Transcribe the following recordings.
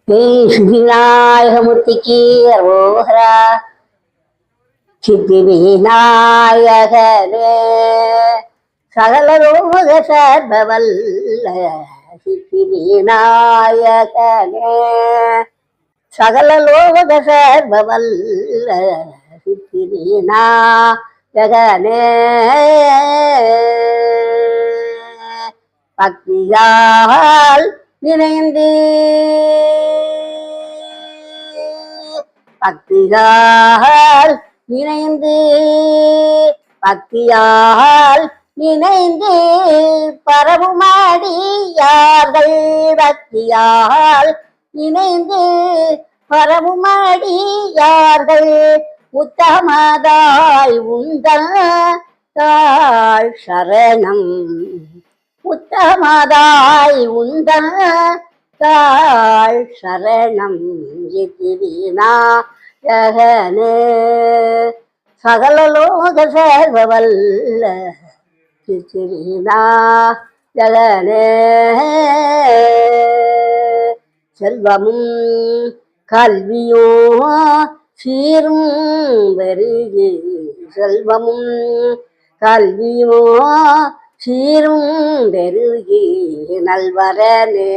விநாயகமூர்த்திக்கு அரோகரா. சித்தி விநாயகனே சகலரோக சர்வவல்ல. சித்தி விநாயகனே சகலலோக சர்வவல்ல. சித்தி விநாயகனே பக்தியால் நினைந்து பக்தியால் நினைந்து பக்தியால் நினைந்து பரவுமாடியார்கள். பக்தியால் நினைந்து பரவுமாடியார்கள். உத்தமதாய் உந்தல் தாழ் சரணம். உத்தமதாய் உந்தல் தாழ் சரணம். சித்தி விநாயகனே சகலலோக சர்வவல்ல. சித்தி விநாயகனே செல்வமும் கல்வியோ சீரும் பெருகி. செல்வமும் கல்வியோ சீரும் பெருகி நல்வரனே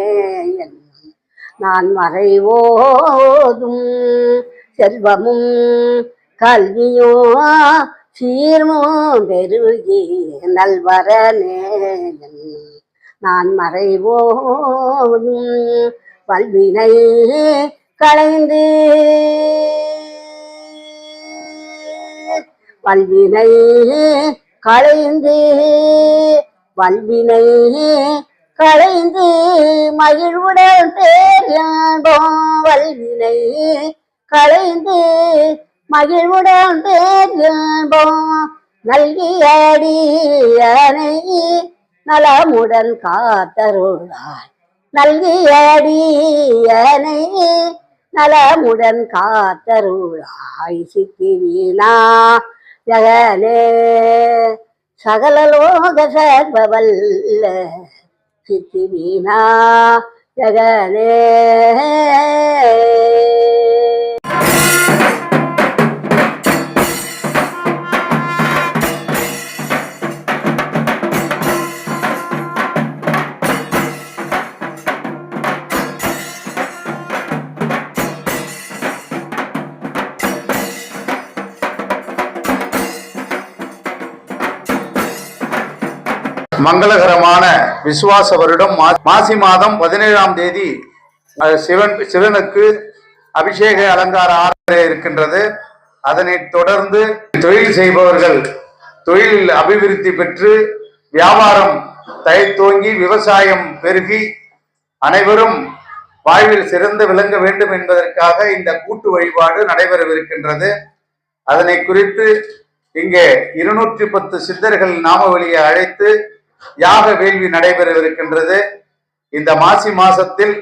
நான் மறைவோதும். செல்வமும் கல்வியோ சீரும் பெருகி நல்வரனே நான் மறைவோதும். வல்வினை களைந்து வல்வினை களைந்து வல்வினை களைந்து மகிழ்வுடன் பேரின்போம். வல்வினை களைந்து மகிழ்வுடன் பேரின்போம். நல்கியடியனை நலமுடன் காத்தருளாய். நல்கியடியனை நலமுடன் காத்தருளாய். சித்தி விநாயகனே சகலலோக சர்வவல்ல. சித்தி விநாயகனே மங்களகரமான விசுவாச வருடம் மாசி மாதம் 17ஆம் தேதி சிவனுக்கு அபிஷேக அலங்கார ஆராதனை இருக்கின்றது. அதனை தொடர்ந்து தொழில் செய்பவர்கள் தொழில் அபிவிருத்தி பெற்று வியாபாரம் தோங்கி விவசாயம் பெருகி அனைவரும் வாழ்வில் சிறந்து விளங்க வேண்டும் என்பதற்காக இந்த கூட்டு வழிபாடு நடைபெறவிருக்கின்றது. அதனை குறித்து இங்கே 210 சித்தர்கள் நாமவழியை அழைத்து யாக வேள்வி நடைபெறவிருக்கின்றது. இந்த மாசி மாசத்தில்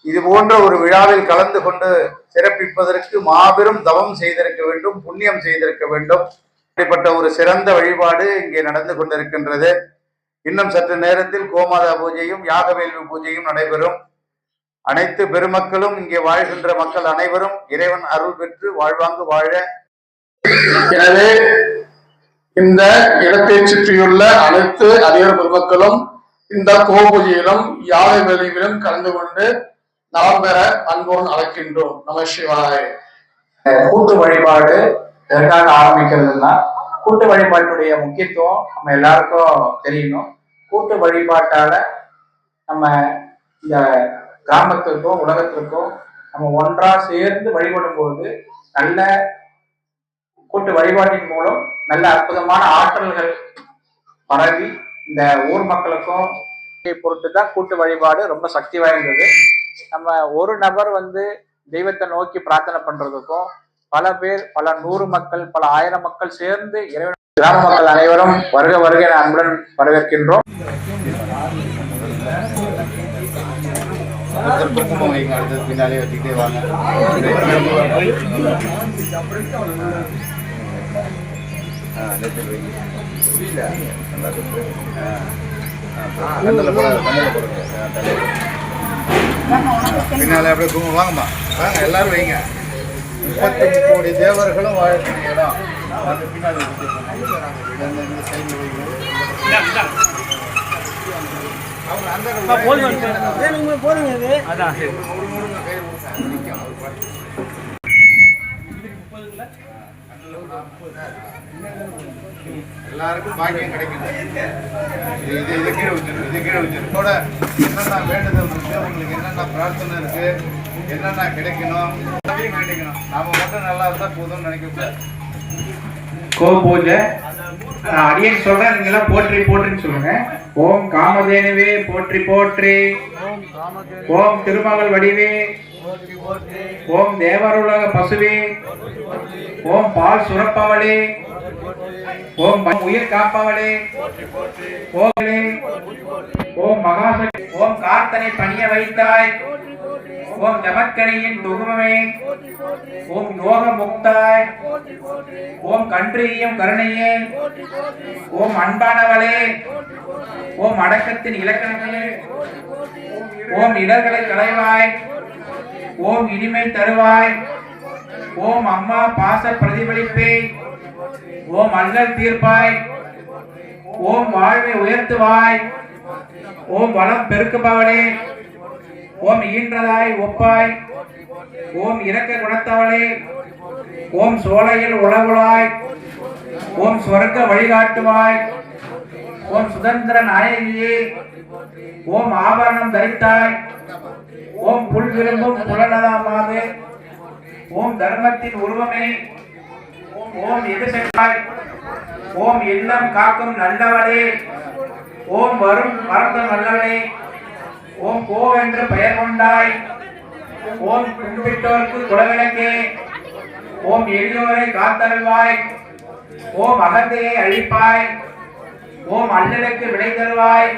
இது போன்ற ஒரு விழாவில் கலந்து கொண்டு சிறப்பிப்பதற்கு மாபெரும் தவம் செய்திருக்க வேண்டும், புண்ணியம் செய்திருக்க வேண்டும். இப்படிப்பட்ட ஒரு சிறந்த வழிபாடு இங்கே நடந்து கொண்டிருக்கின்றது. இன்னும் சற்று நேரத்தில் கோமாதா பூஜையும் யாக வேள்வி பூஜையும் நடைபெறும். அனைத்து பெருமக்களும் இங்கே வாழ்கின்ற மக்கள் அனைவரும் இறைவன் அருள் பெற்று வாழ்வாங்கு வாழ. எனவே இந்த இடத்தை சுற்றியுள்ள அனைத்து அதிகார பெருமக்களும் இந்த கோபூஜையிலும் யாழை வேலையிலும் கலந்து கொண்டு நலம் பெற அன்புடன் அழைக்கின்றோம். நம சிவாய. கூட்டு வழிபாடு எதற்காக ஆரம்பிக்கிறதுனா, கூட்டு வழிபாட்டுடைய முக்கியத்துவம் நம்ம எல்லாருக்கும் தெரியணும். கூட்டு வழிபாட்டால நம்ம இந்த கிராமத்திற்கும் உலகத்திற்கும் நம்ம ஒன்றா சேர்ந்து வழிபடும் போது நல்ல கூட்டு வழிபாட்டின் மூலம் நல்ல அற்புதமான ஆற்றல்கள் பரவி இந்த ஊர் மக்களுக்கும் பொறுத்துதான் கூட்டு வழிபாடு ரொம்ப சக்தி வாய்ந்தது. நம்ம ஒரு நபர் தெய்வத்தை நோக்கி பிரார்த்தனை பண்றதுக்கும் பல பேர், பல 100 மக்கள், பல 1000 மக்கள் சேர்ந்து இறைவன் கிராம மக்கள் அனைவரும் வருக வருக என அன்புடன் வரவேற்கின்றோம். பின்னாலே வச்சுக்கிட்டே வாங்க. கண்ணில் போட பின்னால அப்படியே கும்பு வாங்கம்மா, வாங்க எல்லாரும் வைங்க. 33 கோடி தேவர்களும் வாழக்கூடிய இடம். அது பின்னாடி இந்த சைடு வைங்க. அவங்க அந்த போதுங்க இது அதான் சரி. எல்லாருக்கும் பாக்கியம் கிடைக்கும். இது கீழே வச்சிருக்கு, இது கீழே வச்சிருக்கு. கூட என்னென்ன வேண்டுதல் இருக்கு, உங்களுக்கு என்னென்ன பிரார்த்தனை இருக்கு, என்னென்ன கிடைக்கணும் அதையும் வேண்டிக்கணும். நாம மட்டும் நல்லா இருந்தா போதும்னு நினைக்கக்கூடாது. கோபூஜை அடியேன்னு சொல்றேன், நீங்க எல்லாம் போற்றி போற்றின்னு சொல்லுங்க. ஓம் காமதேனுவே போற்றி போற்றி, ஓம் திருமகள் வடிவே, ஓம் தேவருலக பசுவே, ஓம் பால் சுரப்பவளே, ஓம் உயிர் காப்பவளே, ஓம் மகாசக்தி, ஓம் கார்த்தனை பணிய வைத்தாய், ஓம் ஜமத்கனியின் துகுமமே, ஓம் யோக முக்தாய், ஓம் கன்றியும் கருணையே, ஓம் அன்பானவளே, ஓம் அடக்கத்தின் இலக்கணங்களே, ஓம் இடர்களை களைவாய், ஓம் இனிமை தருவாய், ஓம் அம்மா பாச பிரதிபலிப்பே, ஓம் அல்லல் தீர்ப்பாய், ஓம் வாழ்வை உயர்த்துவாய், ஓம் வளம் பெருக்குபவளே, ஓம் ஈன்றதாய் ஒப்பாய், ஓம் இரக்க குணத்தவளே, ஓம் சோலையில் உலகுளாய், ஓம் சொர்க்க வழிகாட்டுவாய், ஓம் சுதந்திர நாயகியே, ஓம் ஆபரணம் தரித்தாய், ஓம் புல் விரும்பும் புலனதாமாது, ஓம் தர்மத்தின் உருவமே, ஓம் எதிர்த்தாய், ஓம் இல்லம் காக்கும் நல்லவளே, ஓம் வரும் மறந்த நல்லவளே, ஓம் கோவென்று பெயர் கொண்டாய், ஓம் கும்பிட்டோர்க்கு குலவிளக்கே, ஓம் எளியோரை காத்தருள்வாய், ஓம் அகந்தையை அழிப்பாய், ஓம் அல்லலுக்கு விடை தருவாய்,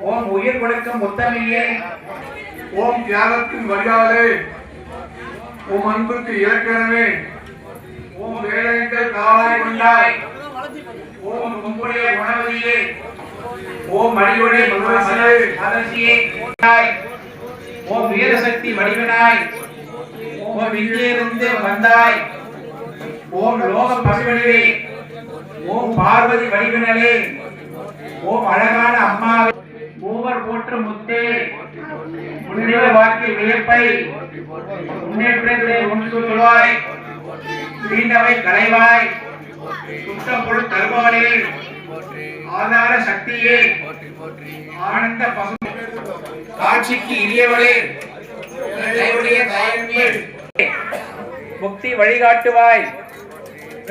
ஓம் உயிர் கொடுக்கும் உத்தமியே, ஓம் தியாகத்தின் வழியாலே, ஓம் அன்புக்கு இலக்கணமே, ஓம் வேலைகள் காவாய் கொண்டாய், ஓம் கும்புடைய குணவதியே, ஓம் மணியுடைய மகசியே, ஓம் வீரசக்தி வடிவனாய், ஓம் இங்கிருந்து வந்தாய், ஓம் லோக பசுவடிவே, ஓம் பார்வதி வடிவினலே, ஓம் அழகான அம்மாவே, மூவர் போற்றும் முத்தே, முன்னிலை வாக்கில் வியப்பை முன்னேற்றத்தை முன்சூட்டுவாய், தீண்டவை களைவாய், சுத்தம் பொருள் தருபவளே, ஆதார சக்தியே, ஆனந்த பசு காட்சிக்கு இனியவளே, முக்தி வழிகாட்டுவாய்,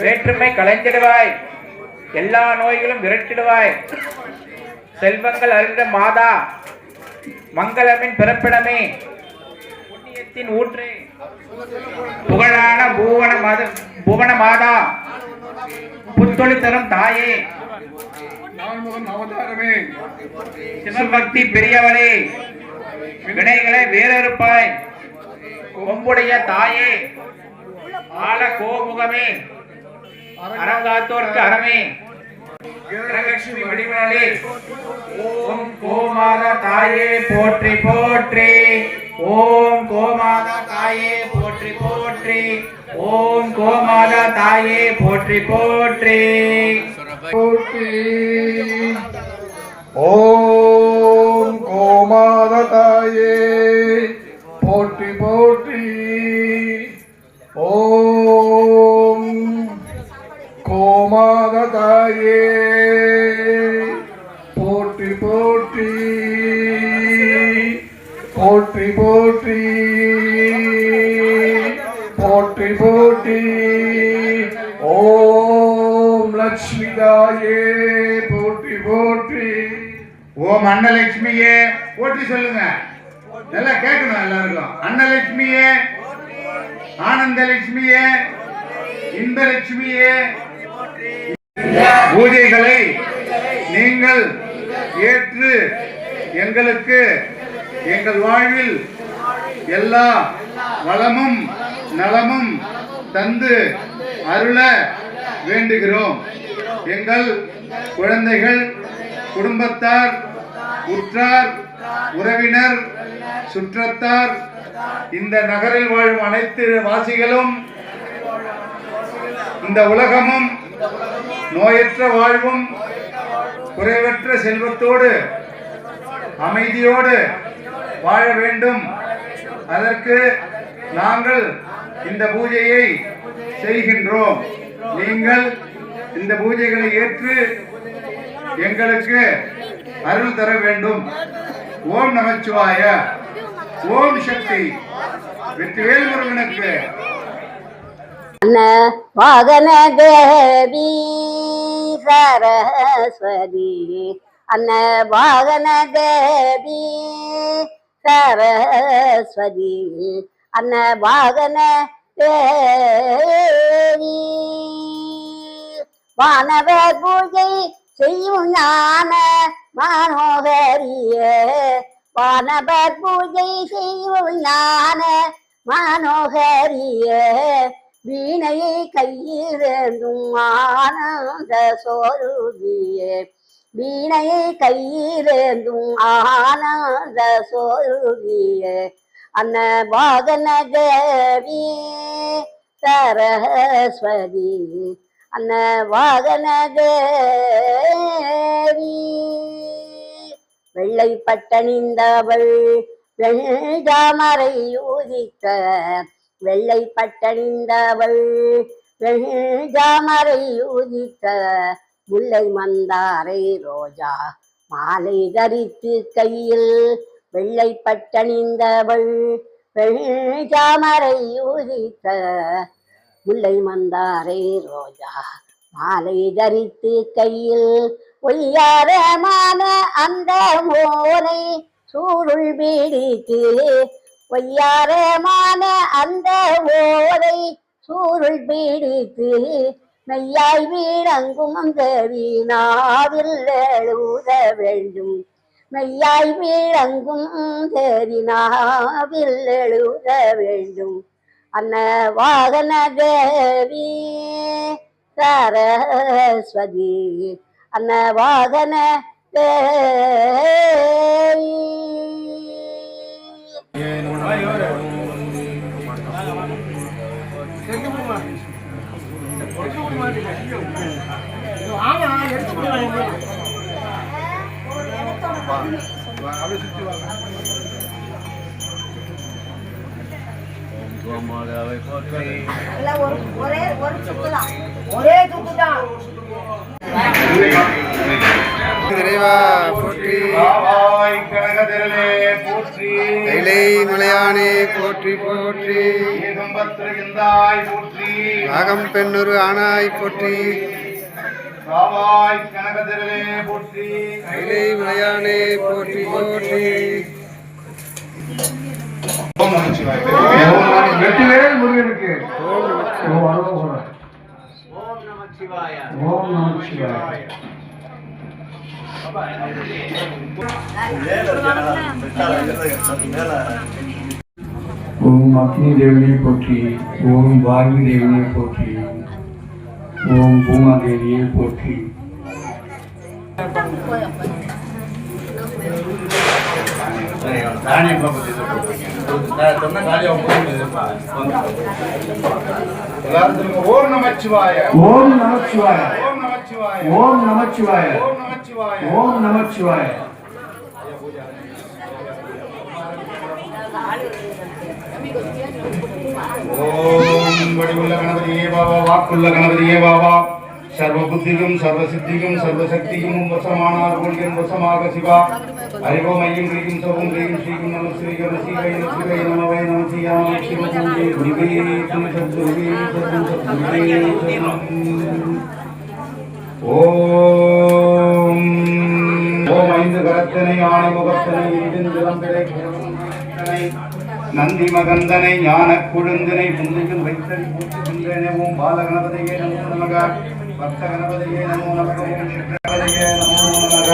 வேற்றுமை கலைந்திடுவாய், எல்லா நோய்களும் விரட்டிடுவாய், செல்வங்கள் அருந்த மாதா, மங்களமின் பிறப்பிடமே, புண்ணியத்தின் ஊற்றே, புகழான புவன மாதா, புத்தொழி தரும் தாயே, நான்முகன் அவதாரமே, சிவபக்தி பெரியவளே, வினைகளை வேறறுப்பாய், கொம்புடைய தாயே, ஆல கோமுகமே, அரங்காத்தோர்க்கு அறமே, கிரகலட்சுமி வடிவனே, ஓம் கோமாதா தாயே போற்றி போற்றி, ஓம் கோமாதா தாயே போற்றி போற்றி, ஓம் கோமாதா தாயே போற்றி போற்றி, போற்றி. ஓம் கோமாத தாயே போற்றி போற்றி. ஓம் கோமாத தாயே போற்றி போற்றி. போற்றி போற்றி. போற்றி போற்றி. ஓம் லட்சுமிதாயே போற்றி போற்றி. ஓம் அன்னலட்சுமியே போற்றி சொல்லுங்க. நல்லா கேட்கணும் எல்லாருக்கும். அன்னலட்சுமியே, ஆனந்தலட்சுமியே, இன்பலட்சுமியே, பூஜைகளை நீங்கள் ஏற்று எங்களுக்கு எங்கள் வாழ்வில் எல்லா வளமும் நலமும் தந்து அருள வேண்டுகிறோம். எங்கள் குழந்தைகள், குடும்பத்தார், உற்றார், உறவினர் சுற்றத்தார் இந்த நகரில் வாழும் அனைத்து வாசிகளும் இந்த உலகமும் நோயற்ற வாழ்வும் குறைவற்ற செல்வத்தோடு அமைதியோடு வாழ வேண்டும். அதற்கு நாங்கள் இந்த பூஜையை செய்கின்றோம். நீங்கள் இந்த பூஜைகளை ஏற்று எங்களுக்கு அருள் தர வேண்டும். ஓம் நமச்சிவாய. ஓம் சக்தி. வெற்றிவேல் முருகனுக்கு. வாகன தேவி சரஸ்வதி அன்ன வாகன தேவி சரஸ்வதி அன்ன வாகன தேவி வானவர் பூஜை செய்யும் ஞான மனோகரியே வானவர் பூஜை செய்யும் ஞான மனோகரியே வீணையை கையிலேந்தும் ஆனந்த சோருதியே வீணையை கையிலேந்தும் ஆனந்த சோருதியே அன்ன வாகன தேவி சரஸ்வதி அன்ன வாகன தேவி வெள்ளை பட்டணிந்தவள் வெள்ளாமரை ஊதிக்க வெள்ளை பட்டணிந்தவள் வெள்ளாமரை ஊதிக்க முல்லை மந்தாரை ரோஜா மாலை தரித்து கையில் வெள்ளை பட்டணிந்தவள் வெள்ளாமரை ஊதிக்க முல்லை மந்தாரை ரோஜா மாலை தரித்து கையில் ஒய்யாரமான அந்த மோனை சூருள் பீடித்து ஒய்யாரமான அந்த ஓலை சூருள் பீடித்து மெய்யாய் வீடங்கும் தேவி நாவில் எழுத வேண்டும் மெய்யாய் வீடங்கும் தேவி நாவில் எழுத வேண்டும் அன்ன வாகன தேவி சரஸ்வதி அன்ன வாகன தேவி. இறைவா போற்றி, கனகதிரளே போற்றி, கைலை மலையானே போற்றி போற்றி, போற்றி, நாகம் பெண்ணொரு ஆனாய் போற்றி, கனகதிரளே போற்றி, கைலை மலையானே போற்றி போற்றி. வெற்றிவேல் முருகனுக்கு. ஓம் நமச்சிவாய. ஓம் நமச்சிவாய. ஓம் அக்னி தேவனை போற்றி, ஓம் வாயு தேவனை போற்றி, ஓம் பூமா தேவியை போற்றி. ஓம் நமச்சிவாய. ஓம் நமச்சிவாய. ஓம் நமச்சிவாய. ஓம் நமச்சிவாய. ஓம் நமச்சிவாய. ஓம் நமச்சிவாய. ஓம் வடிவுள்ள கணபதியே பாபா, வாக்குள்ள கணபதியே பாபா, சர்வ புத்தியும் சர்வ சித்தியும் சர்வ சக்தியும் வசமானார் கொள்கின் வசமாக சிவா. அறிவோம் ஐயம் கிரியும் சர்வம் கிரியும் ஸ்ரீகும் நம ஸ்ரீகர ஸ்ரீகை ஸ்ரீகை நமவை நம சியாம சிவபூஜை குருவே சத்குருவே சத்குரு சத்குருவே சரணம். ஓம் ஓம் ஐந்து கரத்தனை ஆணை முகத்தனை இந்தின் விளம்பிடை நந்தி மகந்தனை ஞான குழுந்தினை புந்தியில் வைத்தறி பூச்சுகின்றன. ஓம் பாலகணபதியே நமோ நமக, பக்த கணபதியே நமோ நமக, ஓம் சிவகணபதியே நமோ நமக.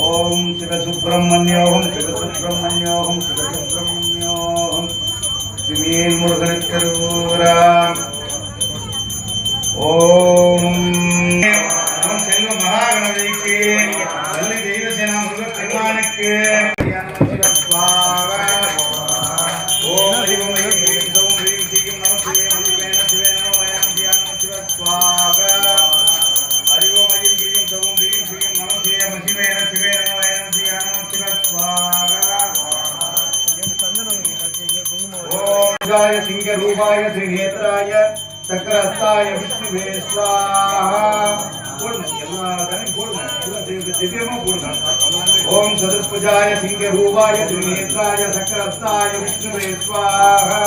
ஓம் சிவசுப்பிரமணியோகம் சிவசுப்பிரமணியோகம் சிவசுப்பிரமணியோகம். திமேல் முருகனுக்கருவரா. ஓம் செல்வ மகாகணபதிக்கு, வள்ளி தெய்வசேனா முருக பெருமானுக்கு, சிவே நமோ ஏனம் சியானம் சிவஸ்வாகா. ஓம் ஜாய சிங்க ரூபாய ஸ்ரீநேத்ராய சக்கரஸ்தாய விஷ்ணுவே ஸ்வாஹா. போடுங்க, எல்லா தானையும் போடுங்க, திவ்யமா போடுங்க. ஓம் சதுர்புஜாய சிங்க ரூபாய ஸ்ரீநேத்ராய சக்கரஸ்தாய விஷ்ணுவே ஸ்வாஹா.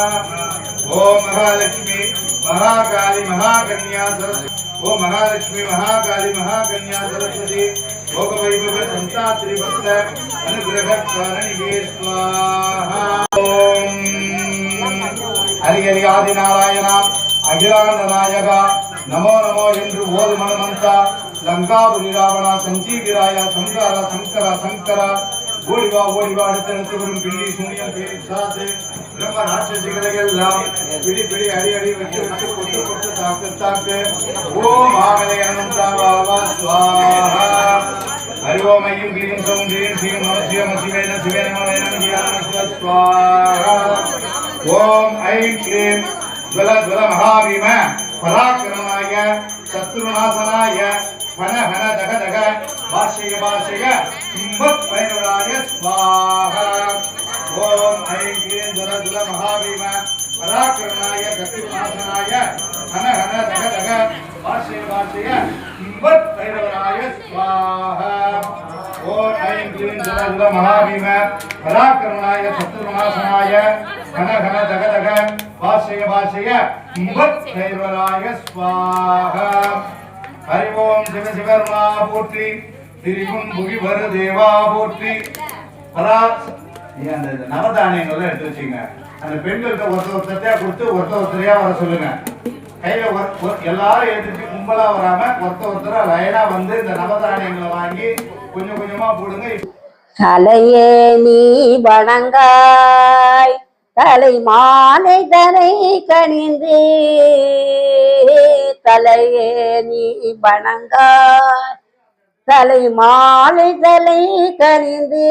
ஓம் மகாலட்சுமி மகாகாளி மகாகன்யா சரஸ்வதி. ஓம் மகாலட்சுமி மகாகாளி மகாகன்யா சரஸ்வதி भोग वैभव संतात्री भक्त अनुग्रह कारणिगे स्वाहा. ओम हरि हरि आदि नारायण अखिलानंद नायक नमो नमो என்று ஓது மனமந்தா லங்காபுரி ராவண சஞ்சீவிராய சங்கர சங்கர சங்கர ஓடிவா ஓடிவா அடுத்தடுத்து வரும் பில்லி சூனியம் பேரி சாசு பிரம்ம ராட்சசிகளை எல்லாம் பிடி பிடி அடி அடி வச்சு வச்சு கொட்டு கொட்டு தாக்கு தாக்கு. ஓம் ஆகலை அனந்தா வாவா ஸ்வாஹா. हरि ओम ऐं क्लीं सौं ह्रीं श्रीं नमः शिवाय शिवेन शिवे नमः वैनं ज्ञानं स्वाहा. ओम ऐं क्लीं ज्वल ज्वल महाभीम पराक्रमाय शत्रुनाशनाय हन हन दग दग भाष्य भाष्य हिम्मत भैरवाय स्वाहा. ओम ऐं क्लीं ज्वल ज्वल महाभीम पराक्रमाय शत्रुनाशनाय हन हन दग दग भाष्य भाष्य हिम्मत भैरवाय स्वाहा. ओम ऐं क्लीं ज्वल ज्वल महाभीम पराक्रमाय शत्रुनाशनाय हन हन दग दग भाष्य भाष्य हिम्मत भैरवाय स्वाहा. हरि ओम शिव शिवर्मा पोट्री திரிகும் புகிவர் தேவா போற்றி. அந்த நவதானியங்கள் எடுத்து வச்சுங்க. அந்த பெண்கள்கிட்ட ஒருத்தரையா கொடுத்து ஒருத்தரையா வர சொல்லுங்க. கையில எல்லாரும் எடுத்துட்டு கும்பலா வராம ஒருத்தரா லைனா வந்து இந்த நவதானியங்களை வாங்கி கொஞ்சம் கொஞ்சமா போடுங்க. தலையே நீ வணங்காய் தலை மாலை தரை கணிந்து தலையே நீ வணங்காய் தலை மாலை தலை கணிந்து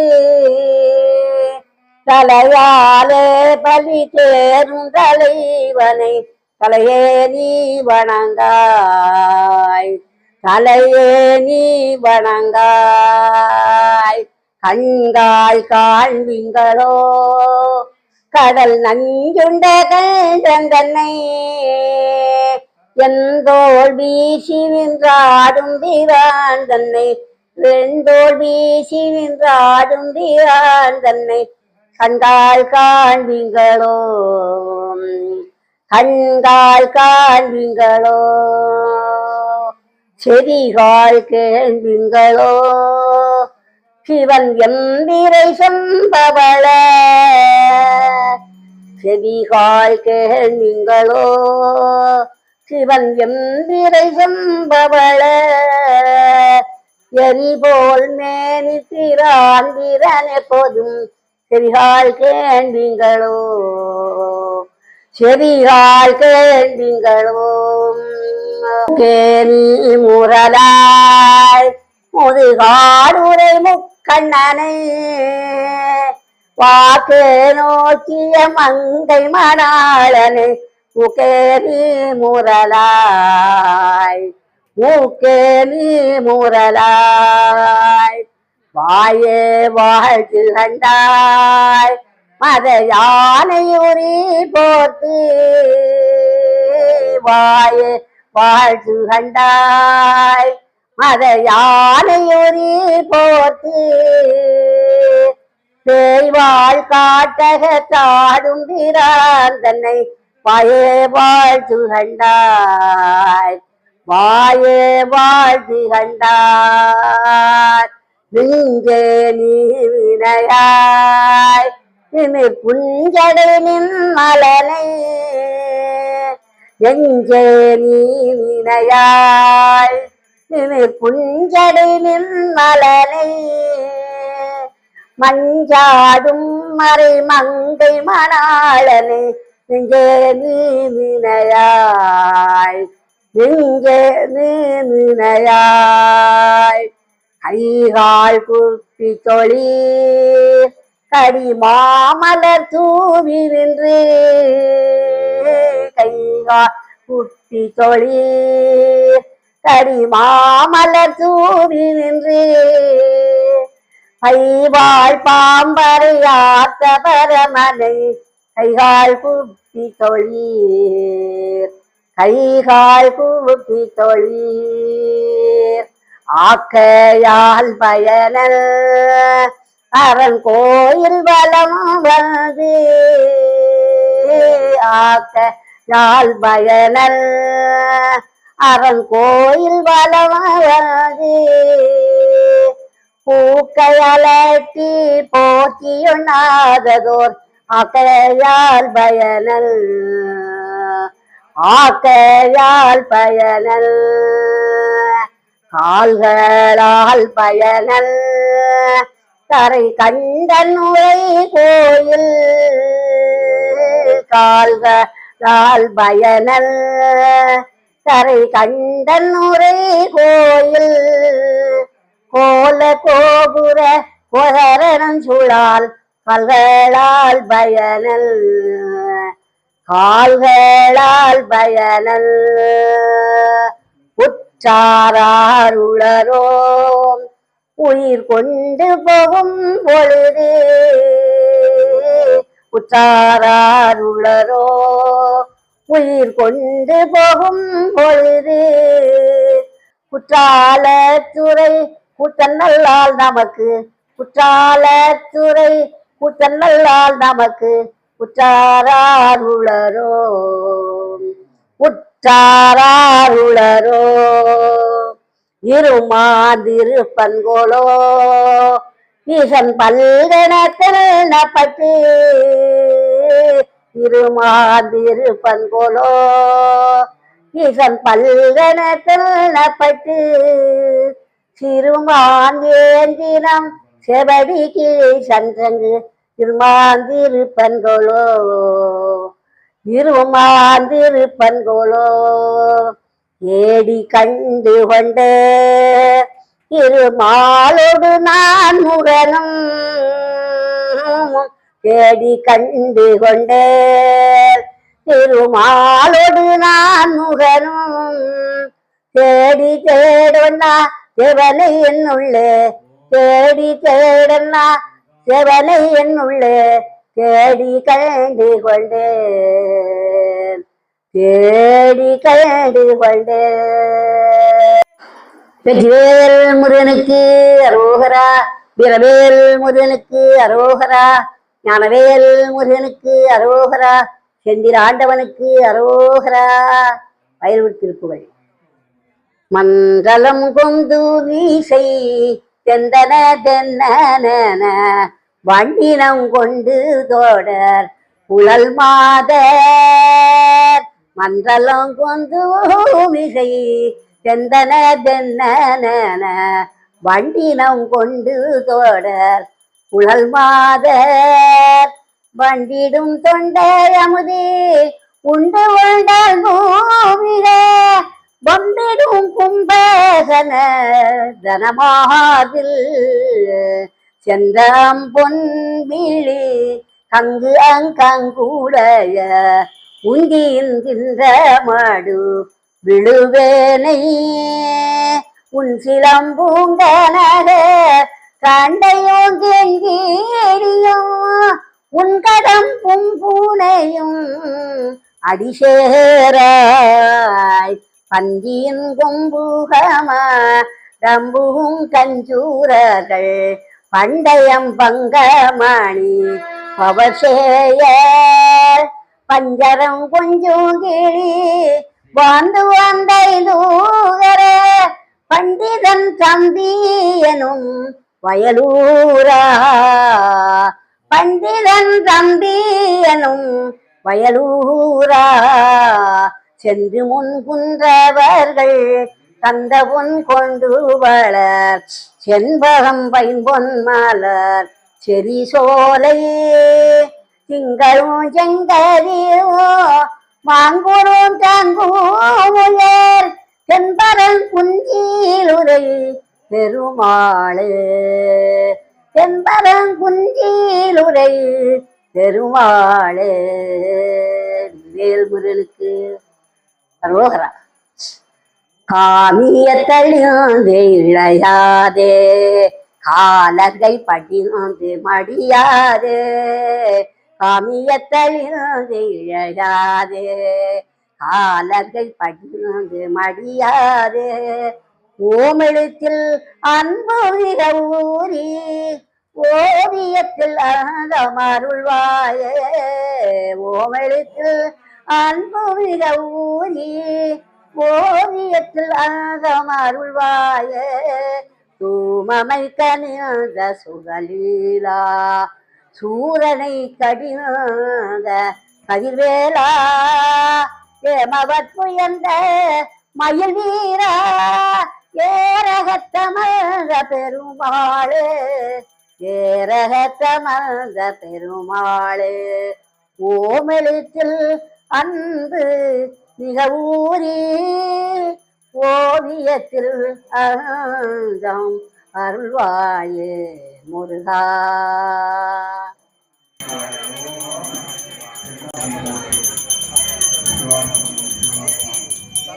தலையாலே பலி தேரும் தலைவனை தலையே நீ வணங்காய் தலையே நீ வணங்காய். கண்கால் காண்பிங்களோ கடல் நஞ்சுண்ட கண்டனை எந்தோள் வீசி நின்றாடும் தீரான் தன்னை வெந்தோள் வீசி நின்றாடும் தீரான் தன்னை கண்கால் காண்பிங்களோ கண்கால் காண்பிங்களோ செடிகால் கேள்விங்களோ சிவன் எந்திரை சம்பவள செடிகால் கேள்விங்களோ சிவன் எந்திரை சம்பவள எரிபோல் மேனித்திராந்திரன் எப்போதும் செடிகால் கேள்விங்களோ செடிகால் கேள்விங்களோ. கேணி முரலாய் முதுகாடுரை முக்கண்ணனை வாக்கே நோக்கிய மங்கை மணாளனை முகேரி முரலாய் மூக்கேரி முரலாய் வாயே வாழ்த்து கண்டாய் மத யானையுரி போட்டு வாயே வாழ்த்து கண்டாய் மத யானையுரி போட்டு தேய்வாள் காட்டக தாடும் திரான் தன்னை வாயே வாழ்த்து கண்டாய் வாயே வாழ்த்து கண்டாய். நெஞ்சே நீ வினையாய் திமிர் புஞ்சடை நின் மலனை நெஞ்சே நீ வினையாய் திமிர் புஞ்சடை நின் மலனை மஞ்சாடும் மறை மங்கை மணாளனை நெஞ்சே நீ வினையாய் நெஞ்சே நீ வினையாய். கைகால் குப்பி தொழில் கடி மாமலர் தூவி நின்று கைகால் குப்பி தொழில் கடிமாமலர் தூவி நின்று கைவாழ் பாம்பரையாத்த பரமனை கைகால் குப்பி தொழீர் கைகால் குப்பி தொழீர் ஆக்கையால் பயனல் அரண் கோயில் வலம் வந்து ஆக்கையால் பயனல் அரண் கோயில் வலம் வந்து பூக்கையலட்டி போற்றியுண்ணாததோர் ஆக்கையால் பயனல் ஆக்கையால் பயனல் கால்களால் பயனல் கரை கண்டன் உரை கோயில் கால்களால் பயனல் கரை கண்டன் உரை கோயில் கோல கோபுர கோதரன் சுழால் கால்களால் பயனல் கால்களால் பயனல் உற்றாருளரோ உயிர் கொண்டு போகும் பொழுது உற்றாருளரோ உயிர் கொண்டு போகும் பொழுது குற்றாலத்துறை கூத்தன்னல்லால் நமக்கு குற்றாலத்துறை கூத்தன்னல்லால் நமக்கு உற்றாருளரோ உற்றாருளரோ இருமாதிருப்பன்கோலோ ஈசன் பல்கணத்தில் நப்பட்டு இருமாதிருப்பன்கோலோ ஈசன் பல்கணத்தில் நப்பட்டு சிறுமான் ஏந்தினம் செவடி கீழே சன்றங்கு இருமாந்திருப்பன்கோலோ இருமாந்திருப்பன்கோலோ ஏடி கண்டு கொண்டு இருமாலோடு நான் முகனும் தேடி கண்டு கொண்டு திருமாலோடு நான் முகனும் தேடி தேடொன்னா செவனை என்னுள்ளே தேடி தேடன்னா செவனை என்னுள்ளே தேடி கண்டு கொண்டேன் தேடி கண்டு கொண்டேன். வெற்றிவேல் முருகனுக்கு அரோகரா, வீரவேல் முருகனுக்கு அரோகரா, ஞானவேல் முருகனுக்கு அரோகரா, செந்தில் ஆண்டவனுக்கு அரோகரா. வயல்வெளி திருப்புகழ். மண்டலம் கொண்டு வீசை தெந்தன தென்ன வண்டினம் கொண்டு தோடர் புழல் மாதர். மண்டலம் கொண்டு வீசை தெந்தன தென்ன வண்டினம் கொண்டு தோடர் புழல் மாதர். வண்டிடும் தொண்டை அமுதே உண்டு கொண்டால் பூமிலே வம்பிடும் கும்பகன தனமாதில் சென்றாம் பொன்விழி கங்கு அங்கங்குடைய உந்தின்ற மாடு விழுவேனை உன் சிலம்பூங்கனக கண்டையும் கெங்கேடியும் உன் கடம் பூனையும் அடிசேராய் பந்தியின் கொம்புகமா டம்பும் கஞ்சூரர்கள் பண்டயம் பங்கமணி பவசேய பஞ்சரம் கொஞ்சுகிழி வாழ்ந்து வந்தை தூகர பண்டிதன் தம்பியனும் வயலூரா. பண்டிதன் தம்பியனும் வயலூரா. சென்று முன் குன்றவர்கள் தந்த பொன் கொண்டு வளர் செண்பகம் பைம்பொன் மலர் செரி சோலை திங்களும் செங்கதிரோ மாங்குறும் தங்குயர் தென்பரன் குஞ்சிலுரை பெருமாளே. தென்பரன் குஞ்சிலுரை பெருமாளே. வேல்முருகனுக்கு அரோகரா. காமியத்தழிந்து இழையாதே காலர்கள் படிந்து மடியாதே காமியத்தழிந்து இழையாதே காலர்கள் படிந்து மடியாதே ஓமெழுத்தில் அன்பு மிக ஊறி ஓவியத்தில் அருள்வாயே ஓமெழுத்தில் அன்பு மிக ஊறி ஓவியத்தில் அருள்வாயே தூமமை கனிந்த சுகலீலா சூரனை கடிந்த கதிர்வேலா ஏமவற்புயர்ந்த மயில் வீரா ஏரகத்தமர்ந்த பெருமாளே ஏரகத்தமர்ந்த பெருமாளே ஓமெழுத்தில் அன்பு மிக ஊறி ஓவியத்தில் அருள்வாயே முருகா. Wow.